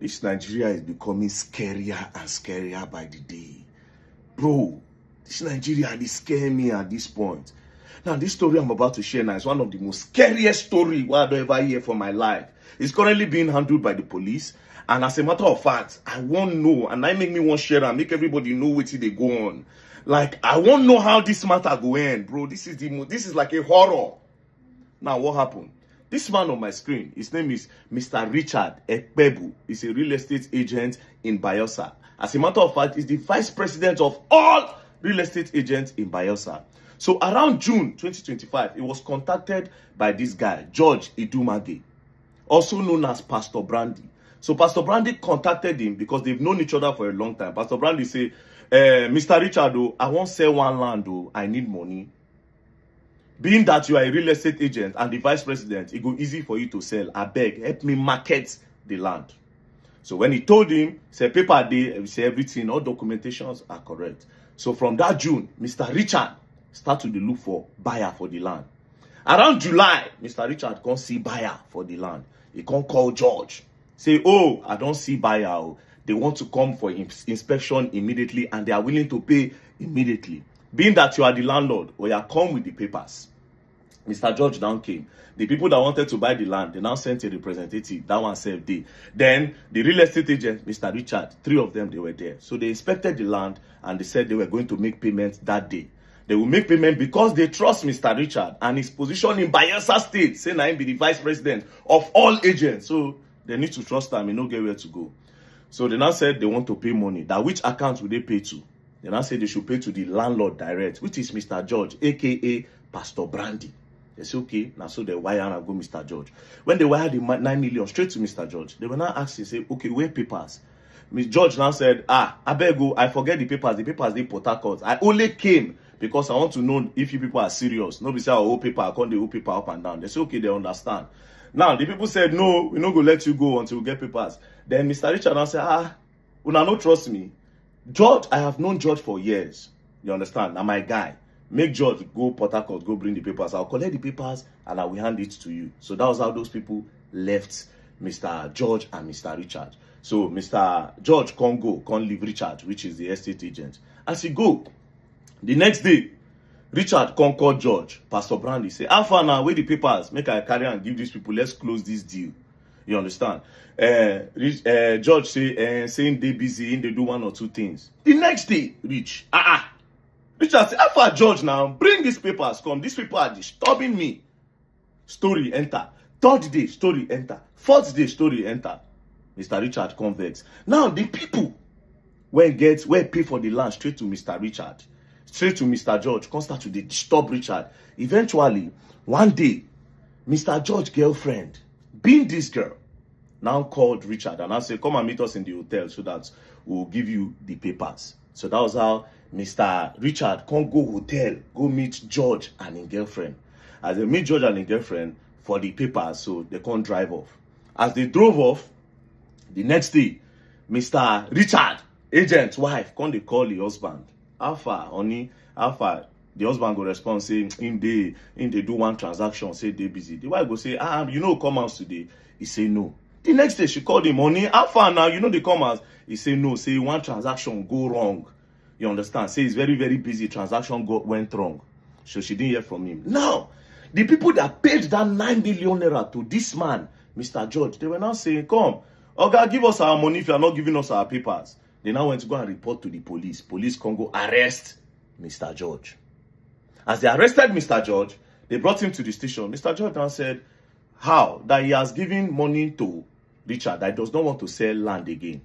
This Nigeria is becoming scarier and scarier by the day. Bro, this Nigeria is scaring me at this point. Now, this story I'm about to share now is one of the most scariest stories I don't ever hear for my life. It's currently being handled by the police. And as a matter of fact, I won't know. And I make me want to share and make everybody know what they go on. Like, I won't know how this matter go end, bro. This is like a horror. Now, what happened? This man on my screen, his name is Mr. Richard Ekpebu. He's a real estate agent in Bayelsa. As a matter of fact, he's the vice president of all real estate agents in Bayelsa. So around June 2025, he was contacted by this guy, George Idumage, also known as Pastor Brandy. So Pastor Brandy contacted him because they've known each other for a long time. Pastor Brandy said, Mr. Richard, I won't sell one land, I need money. Being that you are a real estate agent and the vice president, it go easy for you to sell. I beg, help me market the land. So when he told him, he said, paper day, he said everything, all documentations are correct. So from that June, Mr. Richard started to look for buyer for the land. Around July, Mr. Richard can't see buyer for the land. He can't call George. Say, oh, I don't see buyer. They want to come for inspection immediately and they are willing to pay immediately. Being that you are the landlord, or you are come with the papers. Mr. George now came. The people that wanted to buy the land, they now sent a representative. That one saved day. Then the real estate agent, Mr. Richard, 3 of them, they were there. So they inspected the land and they said they were going to make payments that day. They will make payment because they trust Mr. Richard and his position in Bayelsa State, saying I be the vice president of all agents. So they need to trust him and not get where to go. So they now said they want to pay money. That which account will they pay to? They now said they should pay to the landlord direct, which is Mr. George, aka Pastor Brandy. They say, okay, now so they wire and go Mr. George. When they wired the 9 million straight to Mr. George, they were now asking, say, okay, where papers? Mr. George now said, I beg you, I forget the papers. The papers they Port Harcourt. I only came because I want to know if you people are serious. Nobody say, oh, paper, I can't do paper up and down. They say, okay, they understand. Now, the people said, no, we're not going to let you go until we get papers. Then Mr. Richard now said, you don't trust me. George, I have known George for years. You understand? Now, my guy. Make George go Port Harcourt, go bring the papers. I'll collect the papers and I will hand it to you. So that was how those people left Mr. George and Mr. Richard. So Mr. George can't go, can't leave Richard, which is the estate agent. As he go, the next day, Richard can't call George. Pastor Brandy say, how far now, where the papers? Make I carry and give these people, let's close this deal. You understand? George say, saying they busy, they do 1 or 2 things. The next day, Richard say, how far George now? Bring these papers, come. These people are disturbing me. Story enter. 3rd day, story enter. 4th day, story enter. Mr. Richard convex. Now the people where pay for the land straight to Mr. Richard, straight to Mr. George, come start to disturb Richard. Eventually, one day, Mr. George's girlfriend, being this girl, now called Richard and I said, come and meet us in the hotel so that we'll give you the papers. So that was how Mr. Richard can't go hotel, go meet George and his girlfriend. As they meet George and his girlfriend for the papers, so they can't drive off. As they drove off, the next day, Mr. Richard, agent's wife, can't they call the husband? How far, honey? How far? The husband go respond, say, in they do one transaction, say they busy. The wife go say, you know, come out today. He say no. The next day, she called him, honey, how far now? You know they come out. He say no, say one transaction go wrong. You understand? Say he's very, very busy. Transaction went wrong. So she didn't hear from him. Now, the people that paid that 9 million naira to this man, Mr. George, they were now saying, come, okay, give us our money if you are not giving us our papers. They now went to go and report to the police. Police can go arrest Mr. George. As they arrested Mr. George, they brought him to the station. Mr. George now said, how? That he has given money to Richard, that he does not want to sell land again.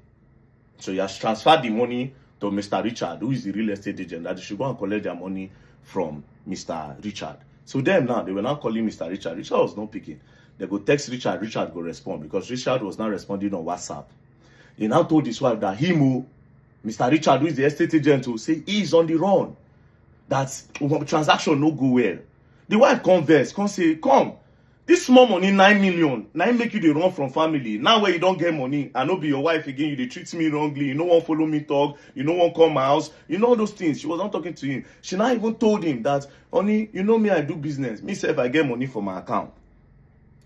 So he has transferred the money to Mr. Richard, who is the real estate agent, that they should go and collect their money from Mr. Richard. So them now, they were now calling Mr. Richard. Richard was not picking. They go text Richard, Richard go respond because Richard was now responding on WhatsApp. He now told his wife that Mr. Richard, who is the estate agent, will say he is on the run. That transaction no go well. The wife converse, come say, come, this small money, 9 million, now make you the run from family. Now where you don't get money, I no be your wife again, you they treat me wrongly, you no one follow me talk, you no one come my house, you know all those things. She was not talking to him. She now even told him that, honey, you know me, I do business. Me say if I get money for my account.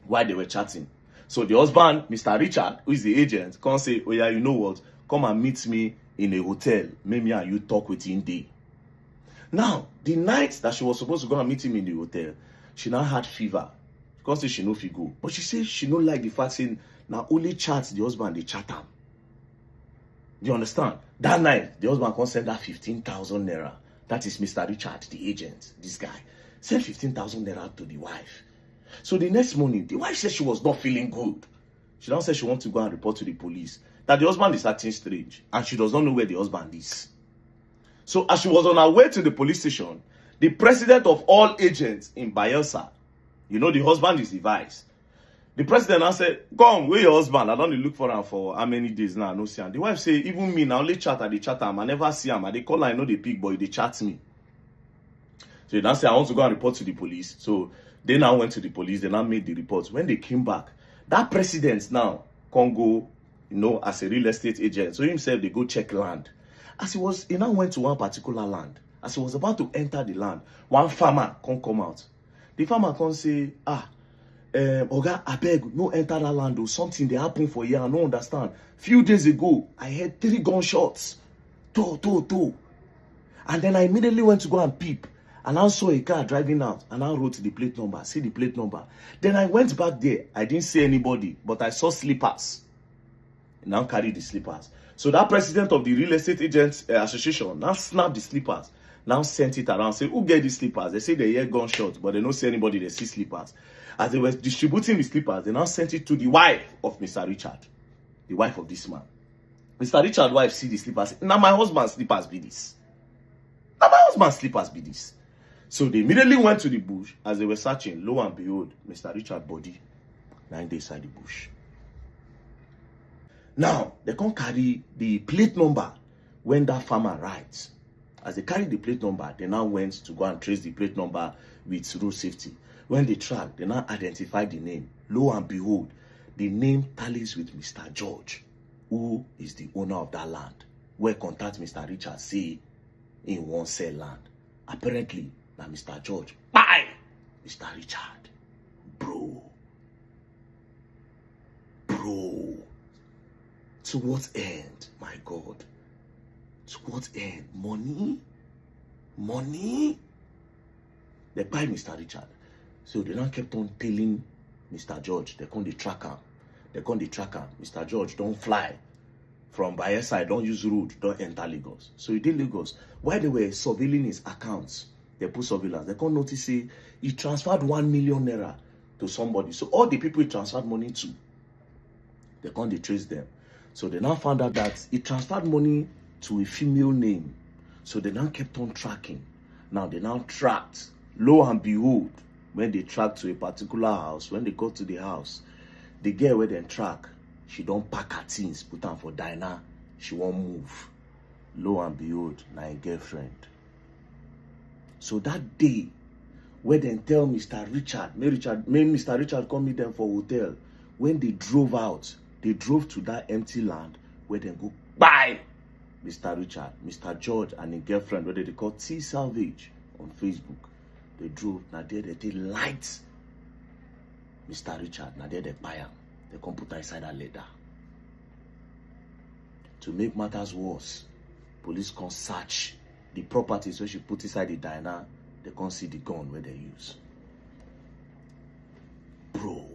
While they were chatting. So the husband, Mr. Richard, who is the agent, can say, oh yeah, you know what? Come and meet me in a hotel. Maybe and you talk with him day. Now, the night that she was supposed to go and meet him in the hotel, she now had fever. She can't say she no fit go. But she says she don't like the fact saying, now only chat the husband, they chat him. Do you understand? That night, the husband can send her 15,000 naira. That is Mr. Richard, the agent, this guy. Send 15,000 naira to the wife. So the next morning, the wife said she was not feeling good. She now said she wants to go and report to the police that the husband is acting strange and she does not know where the husband is. So as she was on her way to the police station, the president of all agents in Bayelsa, you know the husband is the vice. The president now said, come, where your husband? I don't look for him for how many days now, no see him. The wife say, even me, now only chat at the chat him. I never see him. I they call I know the pig boy, they chat me. So he now say, I want to go and report to the police. So they now went to the police, they now made the report. When they came back, that president now can go, you know, as a real estate agent. So himself, they go check land. As he now went to one particular land. As he was about to enter the land, one farmer can come out. The farmer can say, Oga, I beg, no enter that land or something they happen for here. I don't understand. Few days ago, I heard 3 gunshots. Two. And then I immediately went to go and peep. And I saw a car driving out. And I wrote the plate number. See the plate number. Then I went back there. I didn't see anybody. But I saw slippers. And now carry the slippers. So that president of the Real Estate Agents Association now snapped the slippers. Now sent it around. Say, who get the slippers? They say they hear gunshots. But they don't see anybody. They see slippers. As they were distributing the slippers, they now sent it to the wife of Mr. Richard. The wife of this man. Mr. Richard's wife see the slippers. Now my husband's slippers be this. Now my husband's slippers be this. So they immediately went to the bush. As they were searching, lo and behold, Mr. Richard's body 9 days inside the bush. Now, they can't carry the plate number when that farmer writes. As they carry the plate number, they now went to go and trace the plate number with road safety. When they track, they now identify the name. Lo and behold, the name tallies with Mr. George, who is the owner of that land. Where contact Mr. Richard say in one sell land. Apparently, now Mr. George, bye! Mr. Richard, bro. To what end, my God? To what end? Money? They buy Mr. Richard. So they now kept on telling Mr. George, they can't track him. Mr. George, don't fly from Bayelsa, don't use road, don't enter Lagos. So he did Lagos. While they were surveilling his accounts, they put surveillance. They can't notice say he transferred 1 million naira to somebody. So all the people he transferred money to, they can't trace them. So they now found out that he transferred money to a female name. So they now kept on tracking. Now they now tracked. Lo and behold, when they tracked to a particular house, when they got to the house, the girl where they track, she don't pack her things, put her for diner. She won't move. Lo and behold, now a girlfriend. So that day, where they tell Mr. Richard, may Mr. Richard come meet them for hotel. When they drove out, they drove to that empty land where they go buy Mr. Richard, Mr. George, and his girlfriend, where they call T Salvage on Facebook. They drove, now there they light Mr. Richard, now there they buy him. They come put inside a leather. To make matters worse, police can search the properties where she put inside the diner. They can't see the gun where they use. Bro.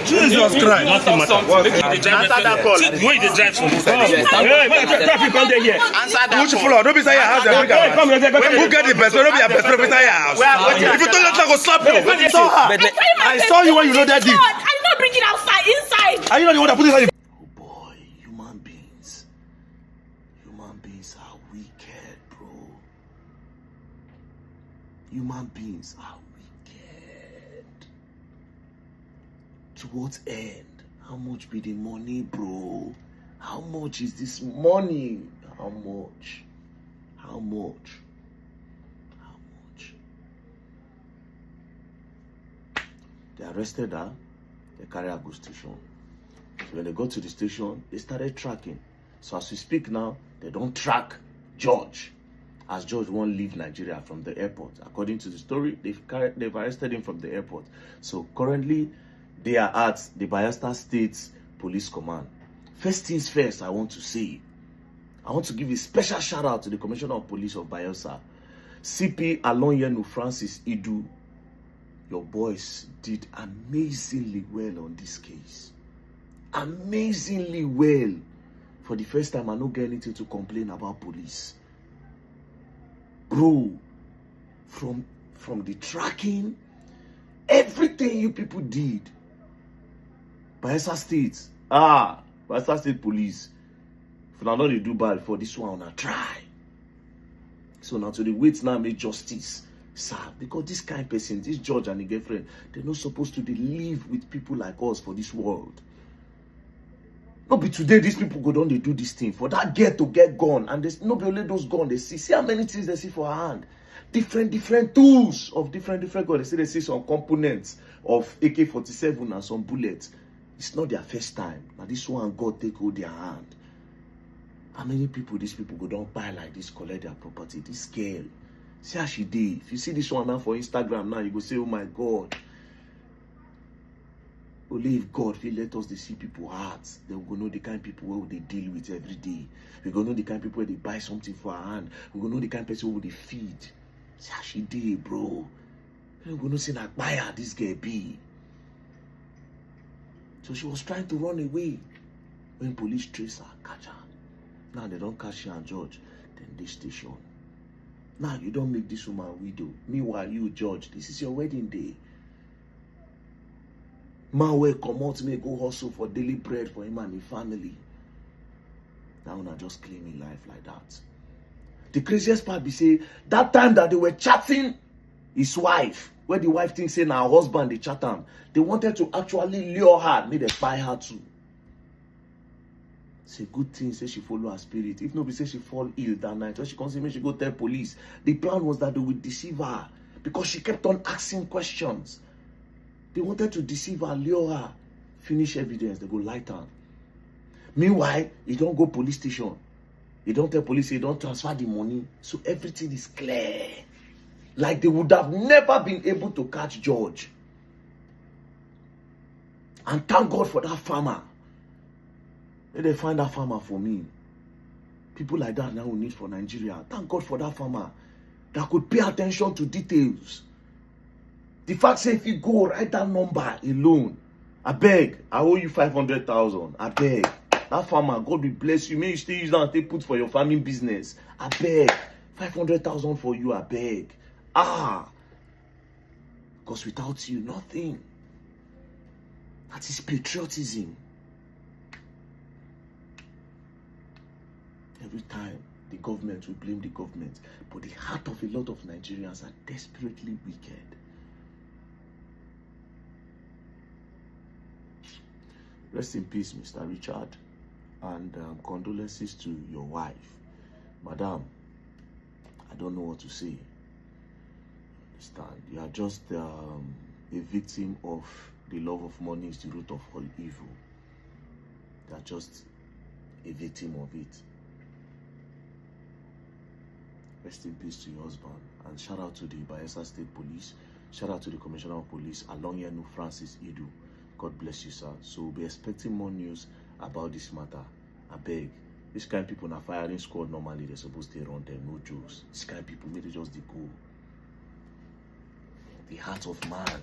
Jesus Christ. Nothing matters. Answer that call. Where the drive from? Traffic come there here. Answer that Which floor? Don't be say your house. Who get the best? Don't be a best. Don't be say your house. If you don't let her go slap you. I saw you when you loaded it. I did not bring it outside, inside. Are you not the one that put it inside? Oh boy, human beings are wicked, bro. Human beings are wicked. To what end? How much be the money, bro? How much is this money? How much? They arrested her. They carry her to the station. So when they got to the station, they started tracking. So as we speak now, they don't track George. as George won't leave Nigeria from the airport. According to the story, they've arrested him from the airport. So currently, they are at the Bayelsa State Police Command. First things first, I want to give a special shout out to the Commissioner of Police of Bayelsa, CP Alonyenu Francis Idu. Your boys did amazingly well on this case. Amazingly well. For the first time, I don't get anything to complain about police. Bro, from the tracking, everything you people did. Bayelsa State, Bayelsa State Police. If you not do bad for this one, I try. So now to the wait now make justice, sir. Because this kind of person, this judge and the girlfriend, they're not supposed to live with people like us for this world. Not be today these people go down, they do this thing. For that girl to get gone, and there's not be only those gone, they see how many things they see for her hand. Different tools of different guns. They see some components of AK-47 and some bullets. It's not their first time. Now this one God take hold their hand. How many people these people go down buy like this, collect their property? This girl, see how she did. If you see this one now for Instagram now, you go say, oh my God. Only if God will let us see people hearts, then we go know the kind of people where they deal with every day. We go know the kind of people where they buy something for her hand. We go know the kind of person who they feed. See how she did, bro. We go know say na buyer this girl be. So she was trying to run away when police trace her, catch her. Now they don't catch her and George, then they station. Now you don't make this woman widow. Meanwhile, you George, this is your wedding day. Man will come out me go hustle for daily bread for him and his family. Now not just claiming life like that. The craziest part be say that time that they were chatting his wife, where the wife thinks say now her husband they chat him, they wanted to actually lure her, make them spy her too. It's a good thing, say she follow her spirit. If nobody say she fall ill that night, when she comes in, she go tell police. The plan was that they would deceive her because she kept on asking questions. They wanted to deceive her, lure her, finish evidence, they go light her. Meanwhile, you don't go police station. You don't tell police, you don't transfer the money. So everything is clear. Like they would have never been able to catch George. And thank God for that farmer. Let them find that farmer for me. People like that now we need for Nigeria. Thank God for that farmer that could pay attention to details. The fact say if you go write that number alone, I beg, I owe you 500,000. I beg. That farmer, God will bless you. May you still use that and take put for your farming business. I beg. 500,000 for you, I beg. Because without you, nothing. That is patriotism. Every time, the government will blame the government. But the heart of a lot of Nigerians are desperately wicked. Rest in peace, Mr. Richard. And condolences to your wife. Madam, I don't know what to say. Understand? You are just a victim of the love of money is the root of all evil. You are just a victim of it. Rest in peace to your husband. And shout out to the Bayelsa State Police. Shout out to the Commissioner of Police, Alonyenu Francis Idu. God bless you, sir. So we'll be expecting more news about this matter. I beg. This kind of people in a firing squad, normally they're supposed to run them, no jokes. This kind of people, maybe just they go. The heart of man.